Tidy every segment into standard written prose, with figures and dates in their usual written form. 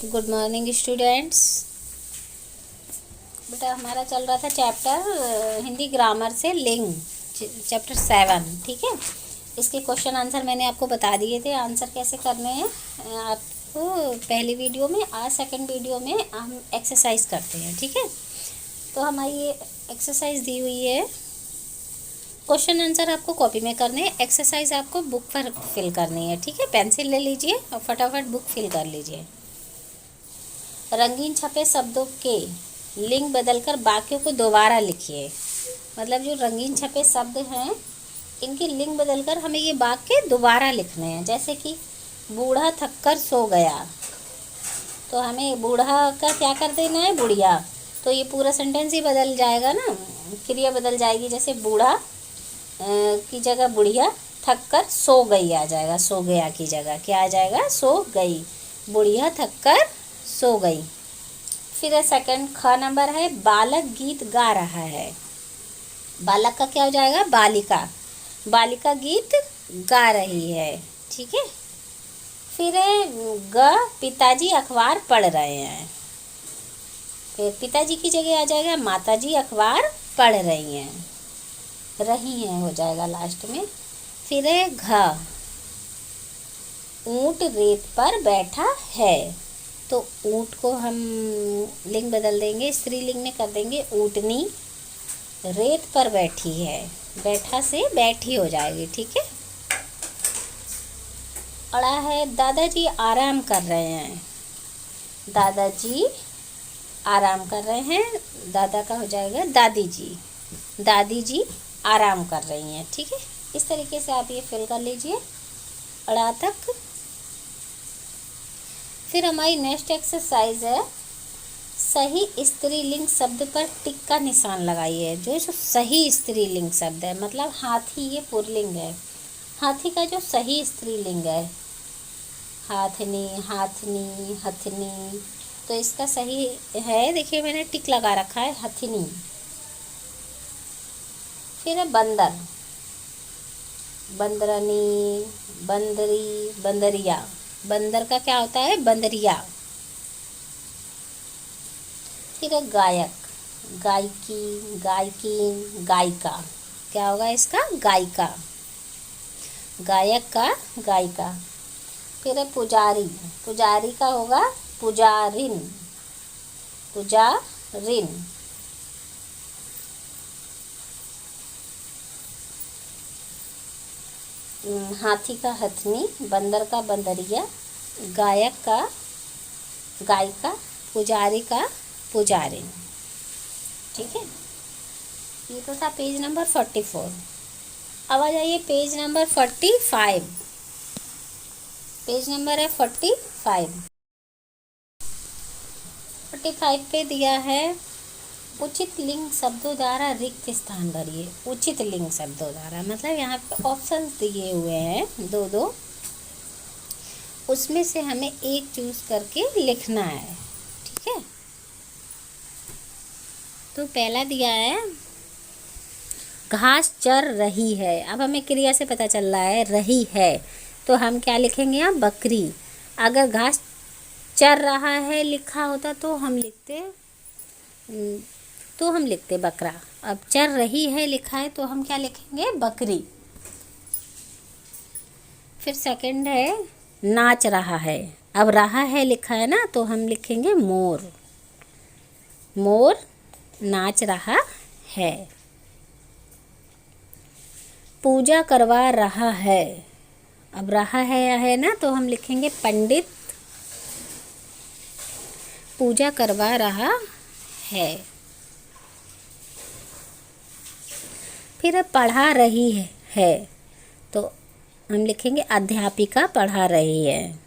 Good morning students. बेटा हमारा चल रहा था चैप्टर हिंदी ग्रामर से लिंग, चैप्टर 7। ठीक है, इसके क्वेश्चन आंसर मैंने आपको बता दिए थे। आंसर कैसे करने हैं आपको पहली वीडियो में, आज सेकंड वीडियो में हम एक्सरसाइज करते हैं। ठीक है, तो हमारी ये एक्सरसाइज दी हुई है। क्वेश्चन आंसर आपको कॉपी में करने हैं, एक्सरसाइज आपको बुक पर फिल करनी है। ठीक है, पेंसिल ले लीजिए और फटाफट बुक फिल कर लीजिए। रंगीन छपे शब्दों के लिंग बदलकर वाक्यों को दोबारा लिखिए। मतलब जो रंगीन छपे शब्द हैं इनके लिंग बदलकर हमें ये वाक्य दोबारा लिखने हैं। जैसे कि बूढ़ा थककर सो गया, तो हमें बूढ़ा का क्या कर देना है, बुढ़िया। तो ये पूरा सेंटेंस ही बदल जाएगा ना, क्रिया बदल जाएगी। जैसे बूढ़ा की जगह बुढ़िया, थककर सो गई आ जाएगा। सो गया की जगह क्या आ जाएगा, सो गई। बुढ़िया थककर सो गई। फिर सेकंड ख नंबर है, बालक गीत गा रहा है। बालक का क्या हो जाएगा, बालिका। बालिका गीत गा रही है। ठीक है। फिर ग, पिताजी अखबार पढ़ रहे हैं। फिर पिताजी की जगह आ जाएगा माताजी अखबार पढ़ रही हैं। रही हैं हो जाएगा लास्ट में। फिर घ, ऊंट रेत पर बैठा है। तो ऊंट को हम लिंग बदल देंगे, स्त्रीलिंग में कर देंगे ऊंटनी। रेत पर बैठी है, बैठा से बैठी हो जाएगी। ठीक है। अड़ा है, दादाजी आराम कर रहे हैं। दादाजी आराम कर रहे हैं, दादा का हो जाएगा दादी जी। दादी जी आराम कर रही हैं। ठीक है, इस तरीके से आप ये फिल कर लीजिए अड़ा तक। फिर हमारी नेक्स्ट एक्सरसाइज है, सही स्त्रीलिंग शब्द पर टिक का निशान लगाइए। जो सही स्त्रीलिंग शब्द है, मतलब हाथी ये पुल्लिंग है। हाथी का जो सही स्त्रीलिंग है, हाथनी, हाथनी, हथनी, तो इसका सही है, देखिए मैंने टिक लगा रखा है, हथनी। फिर है बंदर, बंदरनी, बंदरी, बंदरिया। बंदर का क्या होता है, बंदरिया। फिर है गायक, गायकी, गायकीन, गायिका। क्या होगा इसका, गायिका। गायक का गायिका। फिर है पुजारी, पुजारी का होगा पुजारिन, पुजारिन। हाथी का हथनी, बंदर का बंदरिया, गायक का गायिका, पुजारी का पुजारिन। ठीक है, ये तो था पेज नंबर 44। अब आ जाइए पेज नंबर 45। पेज नंबर है 45। 45 पे दिया है, उचित लिंग शब्दों द्वारा रिक्त स्थान भरिए। उचित लिंग शब्दों द्वारा मतलब यहाँ पे ऑप्शंस दिए हुए हैं दो दो, उसमें से हमें एक चूज करके लिखना है। ठीक है, तो पहला दिया है, घास चर रही है। अब हमें क्रिया से पता चल रहा है रही है, तो हम क्या लिखेंगे यहाँ, बकरी। अगर घास चर रहा है लिखा होता तो हम लिखते बकरा। अब चर रही है लिखा है तो हम क्या लिखेंगे, बकरी। फिर सेकंड है, नाच रहा है। अब रहा है लिखा है ना, तो हम लिखेंगे मोर। मोर नाच रहा है। पूजा करवा रहा है। अब रहा है ना, तो हम लिखेंगे पंडित पूजा करवा रहा है। फिर पढ़ा रही है, तो हम लिखेंगे अध्यापिका पढ़ा रही है।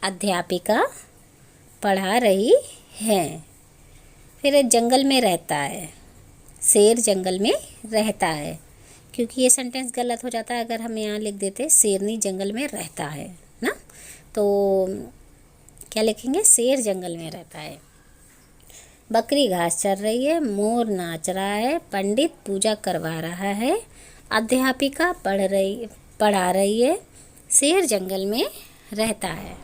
अध्यापिका पढ़ा रही है। फिर जंगल में रहता है, शेर जंगल में रहता है, क्योंकि ये सेंटेंस गलत हो जाता है अगर हम यहाँ लिख देते शेरनी जंगल में रहता है ना, तो क्या लिखेंगे, शेर जंगल में रहता है। बकरी घास चर रही है, मोर नाच रहा है, पंडित पूजा करवा रहा है, अध्यापिका पढ़ा रही है, शेर जंगल में रहता है।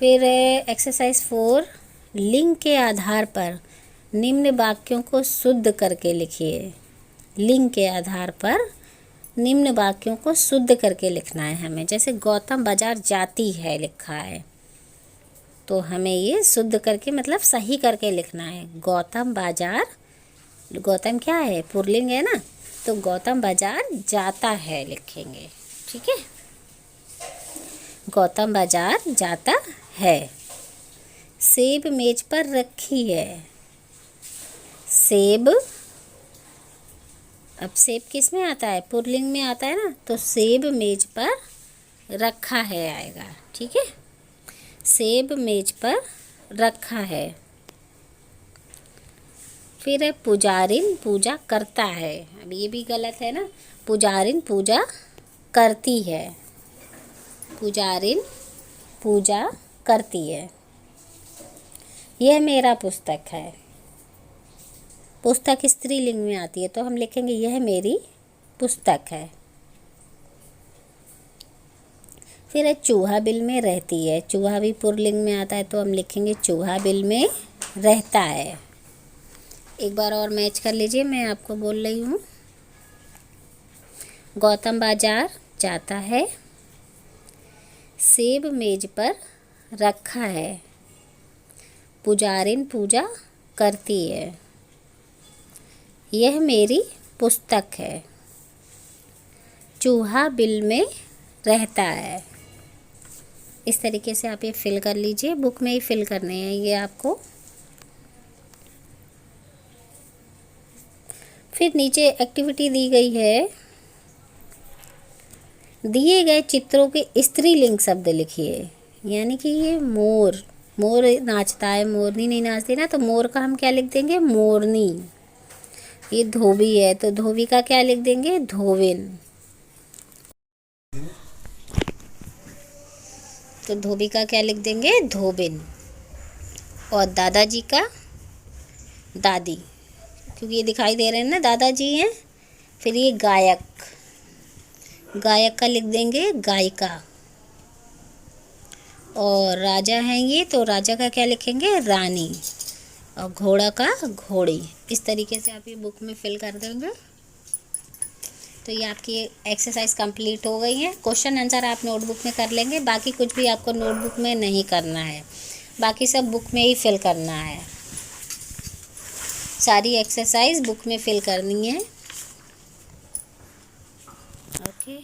फिर एक्सरसाइज 4, लिंग के आधार पर निम्न वाक्यों को शुद्ध करके लिखिए। लिंग के आधार पर निम्न वाक्यों को शुद्ध करके लिखना है हमें। जैसे गौतम बाजार जाती है लिखा है, तो हमें ये शुद्ध करके मतलब सही करके लिखना है। गौतम बाजार, गौतम क्या है, पुल्लिंग है ना, तो गौतम बाजार जाता है लिखेंगे। ठीक है, गौतम बाजार जाता है। सेब मेज पर रखी है। सेब, अब सेब किस में आता है, पुल्लिंग में आता है ना, तो सेब मेज पर रखा है आएगा। ठीक है, सेब मेज पर रखा है। फिर है पुजारिन पूजा करता है। अब ये भी गलत है ना, पुजारिन पूजा करती है। पुजारिन पूजा करती है। यह मेरा पुस्तक है। पुस्तक स्त्रीलिंग में आती है, तो हम लिखेंगे यह मेरी पुस्तक है। फिर है चूहा बिल में रहती है। चूहा भी पुल्लिंग में आता है, तो हम लिखेंगे चूहा बिल में रहता है। एक बार और मैच कर लीजिए, मैं आपको बोल रही हूँ। गौतम बाजार जाता है। सेब मेज पर रखा है। पुजारिन पूजा करती है। यह मेरी पुस्तक है। चूहा बिल में रहता है। इस तरीके से आप ये फिल कर लीजिए, बुक में ही फिल करने हैं ये आपको। फिर नीचे एक्टिविटी दी गई है, दिए गए चित्रों के स्त्रीलिंग शब्द लिखिए। यानी कि ये मोर, मोर नाचता है, मोरनी नहीं नाचती ना, तो मोर का हम क्या लिख देंगे, मोरनी। ये धोबी है, तो धोबी का क्या लिख देंगे, धोबिन। तो धोबी का क्या लिख देंगे, धोबिन। और दादाजी का दादी, क्योंकि ये दिखाई दे रहे हैं ना दादाजी हैं। फिर ये गायक, गायक का लिख देंगे गायिका। और राजा हैं ये, तो राजा का क्या लिखेंगे, रानी। और घोड़ा का घोड़ी। इस तरीके से आप ये बुक में फिल कर देंगे। तो ये आपकी एक्सरसाइज कंप्लीट हो गई है। क्वेश्चन आंसर आप नोटबुक में कर लेंगे, बाकी कुछ भी आपको नोटबुक में नहीं करना है, बाकी सब बुक में ही फिल करना है। सारी एक्सरसाइज बुक में फिल करनी है। ओके।